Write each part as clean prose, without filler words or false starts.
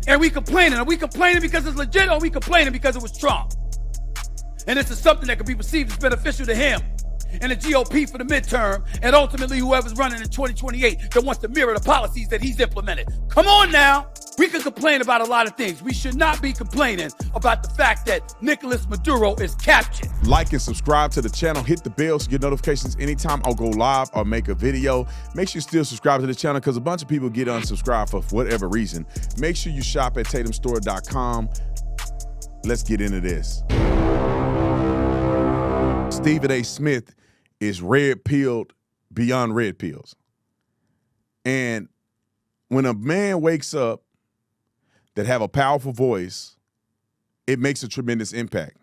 And we complaining. Are we complaining because it's legit, or are we complaining because it was Trump? And this is something that could be perceived as beneficial to him and the GOP for the midterm, and ultimately whoever's running in 2028 that wants to mirror the policies that he's implemented. Come on now. We can complain about a lot of things. We should not be complaining about the fact that Nicolas Maduro is captured. Like and subscribe to the channel. Hit the bell so you get notifications anytime I'll go live or make a video. Make sure you still subscribe to the channel because a bunch of people get unsubscribed for whatever reason. Make sure you shop at tatumstore.com. Let's get into this. Stephen A. Smith is red-pilled beyond red pills. And when a man wakes up that have a powerful voice, it makes a tremendous impact.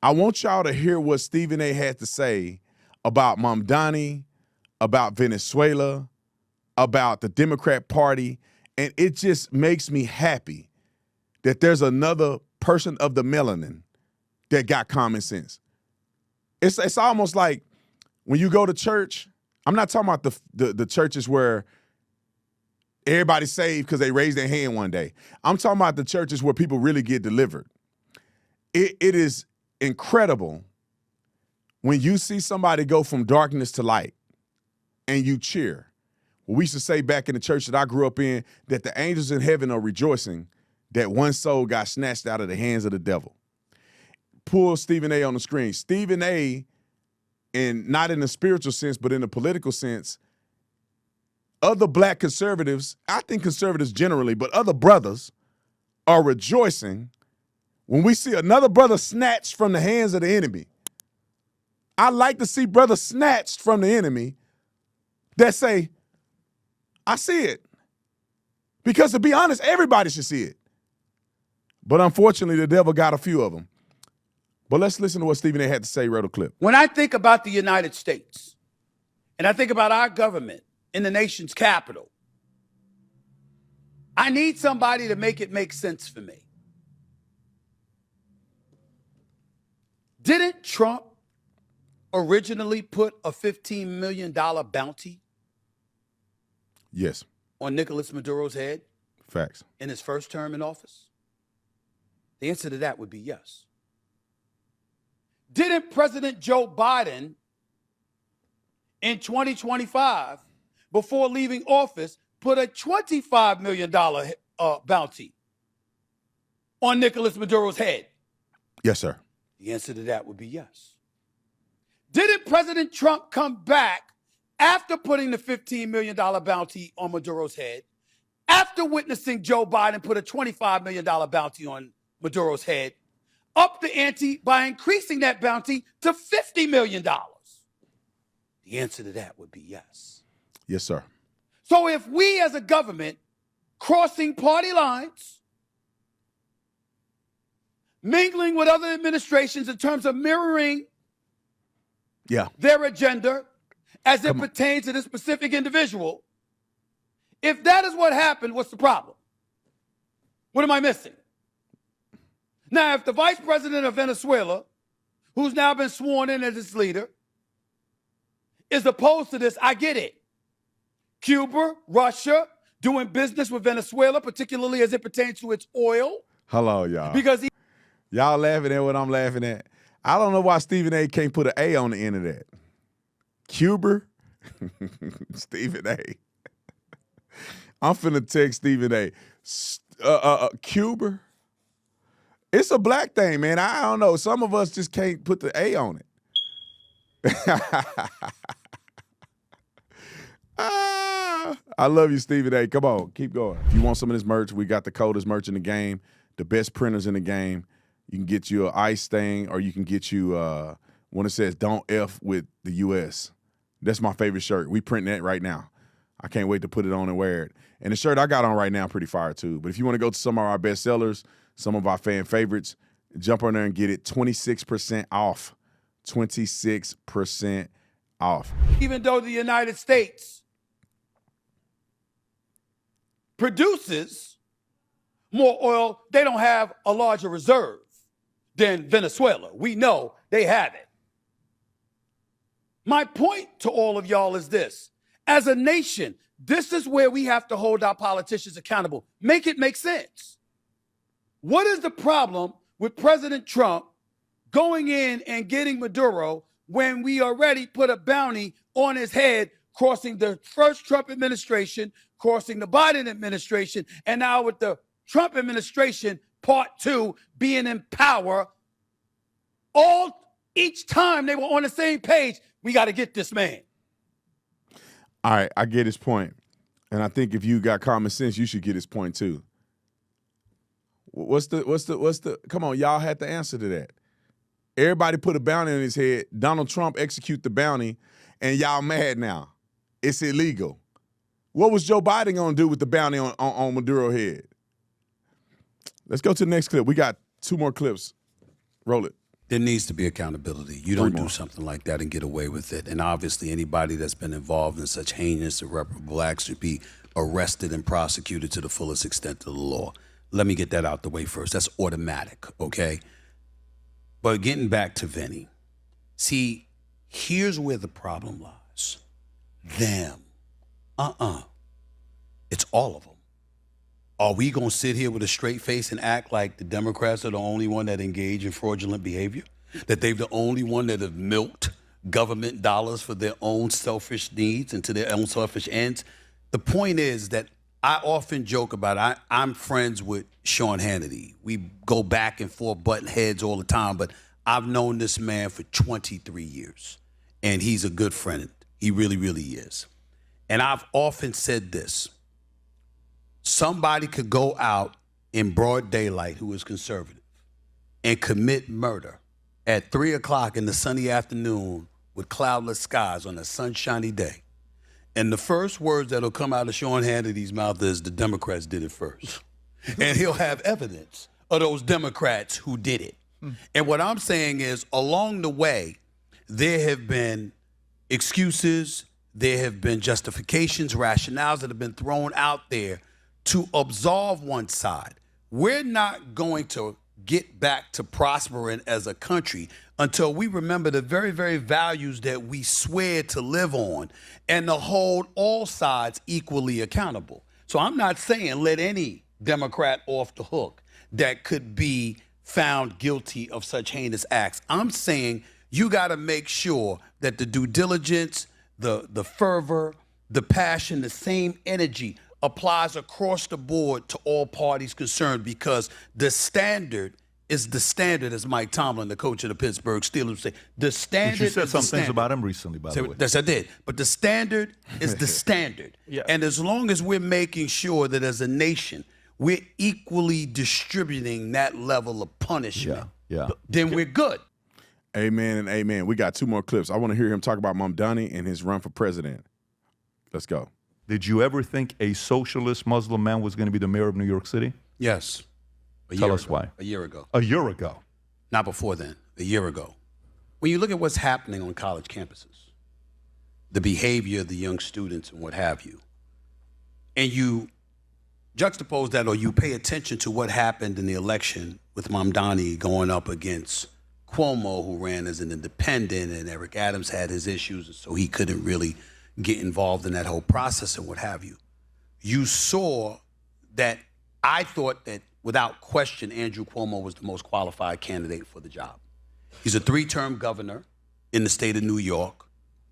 I want y'all to hear what Stephen A. had to say about Mamdani, about Venezuela, about the Democrat Party, and it just makes me happy that there's another person of the melanin that got common sense. It's almost like when you go to church, I'm not talking about the churches where everybody's saved because they raised their hand one day. I'm talking about the churches where people really get delivered. It is incredible when you see somebody go from darkness to light and you cheer. Well, we used to say back in the church that I grew up in that the angels in heaven are rejoicing that one soul got snatched out of the hands of the devil. Pull Stephen A. on the screen. Stephen A., and not in the spiritual sense, but in the political sense, other black conservatives, I think conservatives generally, but other brothers are rejoicing when we see another brother snatched from the hands of the enemy. I like to see brothers snatched from the enemy that say, I see it. Because to be honest, everybody should see it. But unfortunately, the devil got a few of them. But let's listen to what Stephen A. had to say, rattle clip. When I think about the United States, and I think about our government in the nation's capital, I need somebody to make it make sense for me. Didn't Trump originally put a $15 million bounty Yes. on Nicolas Maduro's head Facts. in his first term in office? The answer to that would be yes. Didn't President Joe Biden in 2025, before leaving office, put a $25 million bounty on Nicolas Maduro's head? Yes, sir. The answer to that would be yes. Didn't President Trump come back after putting the $15 million bounty on Maduro's head, after witnessing Joe Biden put a $25 million bounty on Maduro's head, up the ante by increasing that bounty to $50 million? The answer to that would be yes. Yes, sir. So if we as a government crossing party lines, mingling with other administrations in terms of mirroring their agenda as it pertains to this specific individual, if that is what happened, what's the problem? What am I missing? Now, if the vice president of Venezuela, who's now been sworn in as its leader, is opposed to this, I get it. Cuba, Russia, doing business with Venezuela, particularly as it pertains to its oil. Hello, y'all. Because y'all laughing at what I'm laughing at. I don't know why Stephen A. can't put an A on the end of that. Cuba, Stephen A. I'm finna text Stephen A. Cuba. It's a black thing, man. I don't know. Some of us just can't put the A on it. I love you, Stephen A. Come on, keep going. If you want some of this merch, we got the coldest merch in the game, the best printers in the game. You can get you an ice thing, or you can get you one that says "Don't F with the U.S." That's my favorite shirt. We print that right now. I can't wait to put it on and wear it. And the shirt I got on right now, pretty fire too. But if you want to go to some of our best sellers, some of our fan favorites, jump on there and get it 26% off. 26% off. Even though the United States produces more oil, they don't have a larger reserve than Venezuela. We know they have it. My point to all of y'all is this. As a nation, This is where we have to hold our politicians accountable. Make it make sense. What is the problem with President Trump going in and getting Maduro when we already put a bounty on his head, crossing the first Trump administration, crossing the Biden administration, and now with the Trump administration, part 2, being in power, each time they were on the same page, we got to get this man. All right, I get his point. And I think if you got common sense, you should get his point too. What's the come on, y'all had the answer to that. Everybody put a bounty on his head. Donald Trump execute the bounty, and y'all mad now. It's illegal. What was Joe Biden gonna do with the bounty on Maduro's head? Let's go to the next clip. We got 2 more clips. Roll it. There needs to be accountability. You don't do something like that and get away with it. And obviously anybody that's been involved in such heinous, irreparable acts should be arrested and prosecuted to the fullest extent of the law. Let me get that out the way first. That's automatic, okay? But getting back to Vinny, see, here's where the problem lies. Them. It's all of them. Are we going to sit here with a straight face and act like the Democrats are the only one that engage in fraudulent behavior? That they're the only one that have milked government dollars for their own selfish needs and to their own selfish ends? The point is that I often joke about I'm friends with Sean Hannity. We go back and forth, button heads all the time, but I've known this man for 23 years, and he's a good friend. He really, really is. And I've often said this. Somebody could go out in broad daylight who is conservative and commit murder at 3 o'clock in the sunny afternoon with cloudless skies on a sunshiny day. And the first words that'll come out of Sean Hannity's mouth is the Democrats did it first. And he'll have evidence of those Democrats who did it. And what I'm saying is along the way, there have been excuses, there have been justifications, rationales that have been thrown out there to absolve one side. We're not going to get back to prospering as a country until we remember the very, very values that we swear to live on and to hold all sides equally accountable. So I'm not saying let any Democrat off the hook that could be found guilty of such heinous acts. I'm saying you got to make sure that the due diligence, the fervor, the passion, the same energy applies across the board to all parties concerned, because the standard is the standard, as Mike Tomlin, the coach of the Pittsburgh Steelers, would say. The standard You said is some the things standard. about him recently, by the way. Yes, I did. But the standard is the standard. Yeah. And as long as we're making sure that as a nation, we're equally distributing that level of punishment, then we're good. Amen and amen. We got 2 more clips. I want to hear him talk about Mamdani and his run for president. Let's go. Did you ever think a socialist Muslim man was going to be the mayor of New York City? Yes. Tell us why. A year ago. A year ago. Not before then. A year ago. When you look at what's happening on college campuses, the behavior of the young students and what have you, and you juxtapose that, or you pay attention to what happened in the election with Mamdani going up against Cuomo, who ran as an independent, and Eric Adams had his issues, and so he couldn't really get involved in that whole process and what have you. You saw that I thought that without question, Andrew Cuomo was the most qualified candidate for the job. He's a 3-term governor in the state of New York,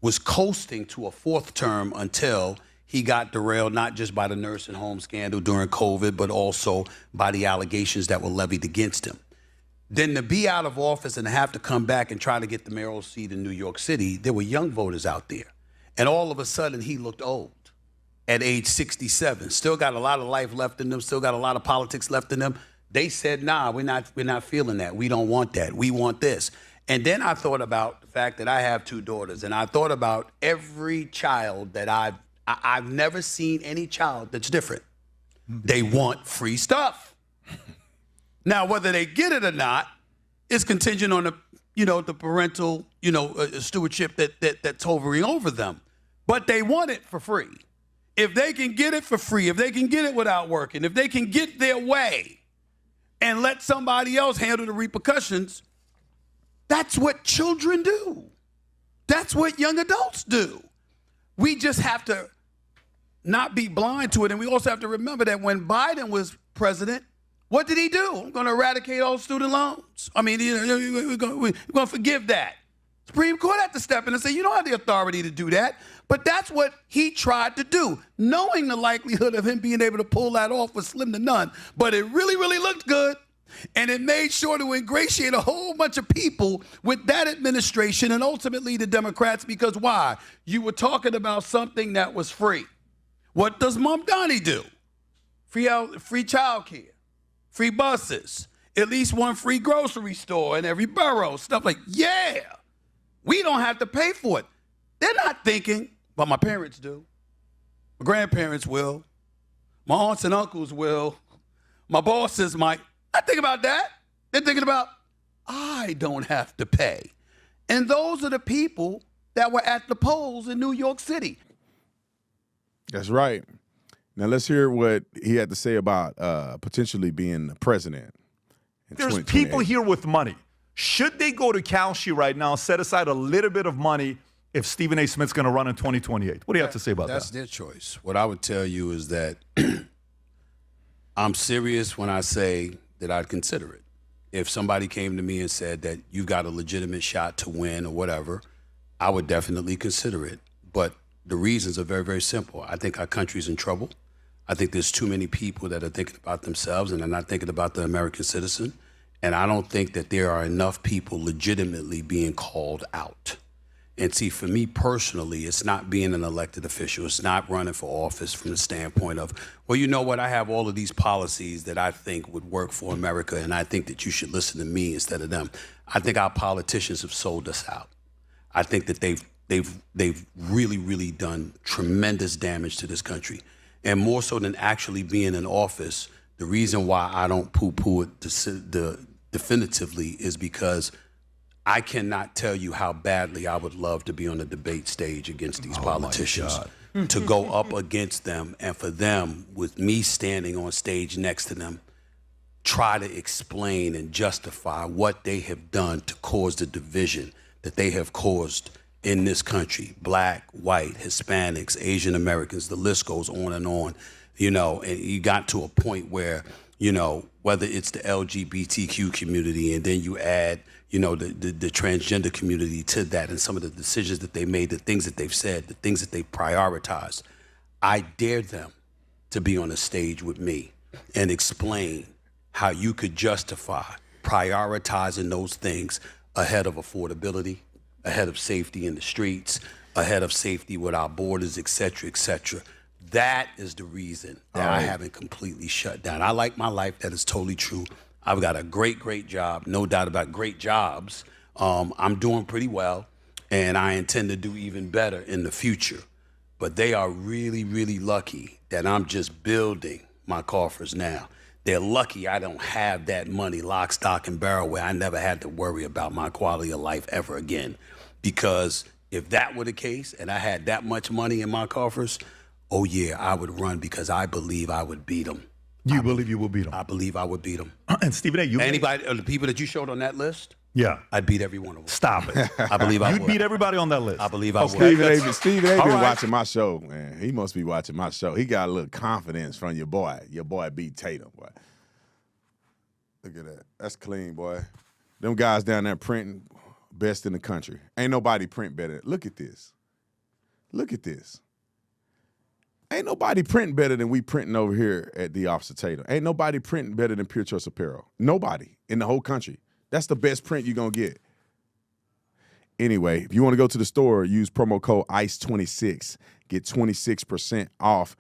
was coasting to a 4th term until he got derailed, not just by the nursing home scandal during COVID, but also by the allegations that were levied against him. Then to be out of office and have to come back and try to get the mayoral seat in New York City, there were young voters out there. And all of a sudden, he looked old at age 67. Still got a lot of life left in them, still got a lot of politics left in them. They said, nah, we're not feeling that. We don't want that. We want this. And then I thought about the fact that I have 2 daughters, and I thought about every child that I've never seen any child that's different. They want free stuff. Now, whether they get it or not is contingent on the parental, stewardship that's hovering over them. But they want it for free. If they can get it for free, if they can get it without working, if they can get their way and let somebody else handle the repercussions, that's what children do. That's what young adults do. We just have to not be blind to it. And we also have to remember that when Biden was president, what did he do? I'm going to eradicate all student loans. I mean, we're going to forgive that. Supreme Court had to step in and say, you don't have the authority to do that. But that's what he tried to do, knowing the likelihood of him being able to pull that off was slim to none. But it really, really looked good. And it made sure to ingratiate a whole bunch of people with that administration and ultimately the Democrats, because why? You were talking about something that was free. What does Mom Donnie do? Free child care, free buses, at least one free grocery store in every borough, stuff like, yeah, we don't have to pay for it. They're not thinking, but my parents do. My grandparents will. My aunts and uncles will. My bosses might. Not think about that. They're thinking about, I don't have to pay. And those are the people that were at the polls in New York City. That's right. Now let's hear what he had to say about potentially being the president. There's people here with money. Should they go to Kalshi right now, set aside a little bit of money if Stephen A. Smith's going to run in 2028? What do you have to say about that? That's their choice. What I would tell you is that I'm serious when I say that I'd consider it. If somebody came to me and said that you've got a legitimate shot to win or whatever, I would definitely consider it. But the reasons are very, very simple. I think our country's in trouble. I think there's too many people that are thinking about themselves and they're not thinking about the American citizen. And I don't think that there are enough people legitimately being called out. And see, for me personally, it's not being an elected official. It's not running for office from the standpoint of, well, you know what? I have all of these policies that I think would work for America, and I think that you should listen to me instead of them. I think our politicians have sold us out. I think that they've really, really done tremendous damage to this country. And more so than actually being in office, the reason why I don't poo-poo it definitively is because I cannot tell you how badly I would love to be on the debate stage against these politicians, to go up against them, and for them, with me standing on stage next to them, try to explain and justify what they have done to cause the division that they have caused in this country. Black, white, Hispanics, Asian Americans, the list goes on, and you got to a point where, whether it's the LGBTQ community and then you add, the transgender community to that, and some of the decisions that they made, the things that they've said, the things that they prioritized, I dare them to be on a stage with me and explain how you could justify prioritizing those things ahead of affordability, ahead of safety in the streets, ahead of safety with our borders, et cetera, et cetera. That is the reason that I haven't completely shut down. I like my life. That is totally true. I've got a great, great job. No doubt about great jobs. I'm doing pretty well, and I intend to do even better in the future. But they are really, really lucky that I'm just building my coffers now. They're lucky I don't have that money lock, stock, and barrel where I never had to worry about my quality of life ever again. Because if that were the case and I had that much money in my coffers, oh yeah, I would run because I believe I would beat them. You believe you will beat them? I believe I would beat them. And Stephen A., anybody, the people that you showed on that list? Yeah. I'd beat every one of them. Stop it. I believe I would. You'd beat everybody on that list. I believe I would. Stephen A. been watching my show, man. He must be watching my show. He got a little confidence from your boy. Your boy beat Tatum, boy. Look at that. That's clean, boy. Them guys down there printing best in the country. Ain't nobody print better. Look at this. Look at this. Ain't nobody printing better than we printing over here at the Office of Tatum. Ain't nobody printing better than Pure Choice Apparel. Nobody in the whole country. That's the best print you're going to get. Anyway, if you want to go to the store, use promo code ICE26. Get 26% off.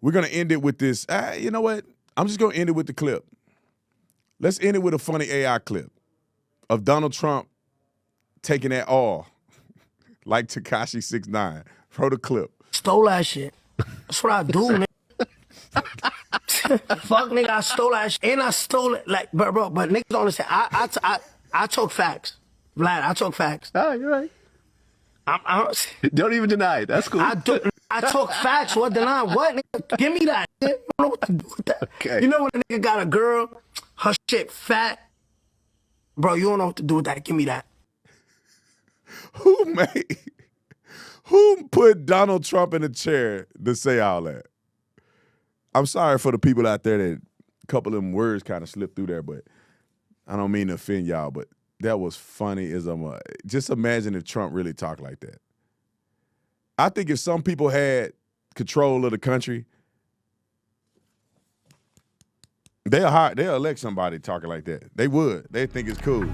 We're going to end it with this. You know what? I'm just going to end it with the clip. Let's end it with a funny AI clip of Donald Trump taking that all like Tekashi 6ix9ine. Throw the clip. Stole that shit. That's what I do, nigga. Fuck, nigga, I stole that shit. And I stole it, like, but niggas don't understand. I talk facts. Vlad, I talk facts. Ah, you're right. Don't even deny it. That's cool. I talk facts. What deny? What, nigga? Give me that shit. I don't know what to do with that. Okay. You know when a nigga got a girl, her shit fat? Bro, you don't know what to do with that. Give me that. Who put Donald Trump in a chair to say all that? I'm sorry for the people out there that a couple of them words kind of slipped through there, but I don't mean to offend y'all, but that was funny as just imagine if Trump really talked like that. I think if some people had control of the country, they'll elect somebody talking like that. They would. They think it's cool.